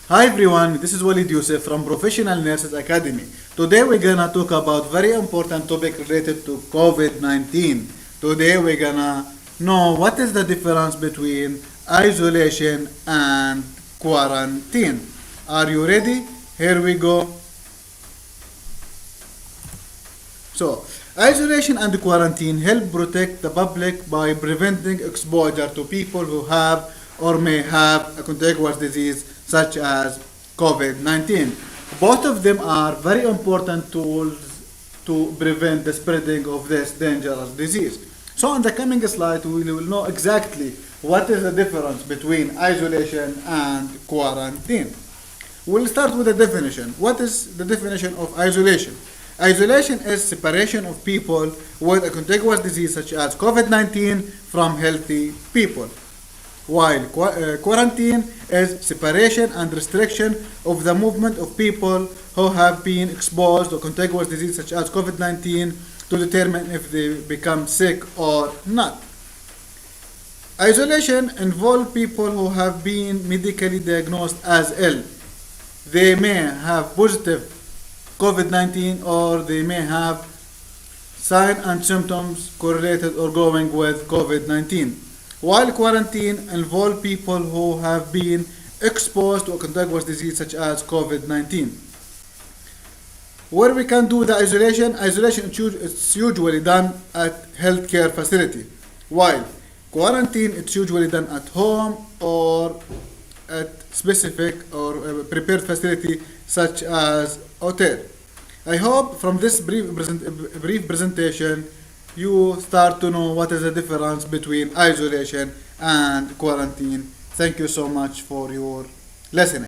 Hi everyone, this is Walid Youssef from Professional Nurses Academy. Today we're gonna talk about very important topic related to COVID-19. Today we're gonna know what is the difference between isolation and quarantine. Are you ready? Here we go. So, isolation and quarantine help protect the public by preventing exposure to people who have or may have a contagious disease such as COVID-19. Both of them are very important tools to prevent the spreading of this dangerous disease. So in the coming slide, we will know exactly what is the difference between isolation and quarantine. We'll start with the definition. What is the definition of isolation? Isolation is separation of people with a contagious disease such as COVID-19 from healthy people, while quarantine is separation and restriction of the movement of people who have been exposed to contagious disease such as COVID-19 to determine if they become sick or not. Isolation involves people who have been medically diagnosed as ill. They may have positive COVID-19 or they may have signs and symptoms correlated or going with COVID-19. While quarantine involves people who have been exposed to a contagious disease such as COVID-19. Where we can do the isolation is usually done at healthcare facility, while quarantine it's usually done at home or at specific or prepared facility such as hotel. I hope from this brief presentation you start to know what is the difference between isolation and quarantine. Thank you so much for your listening.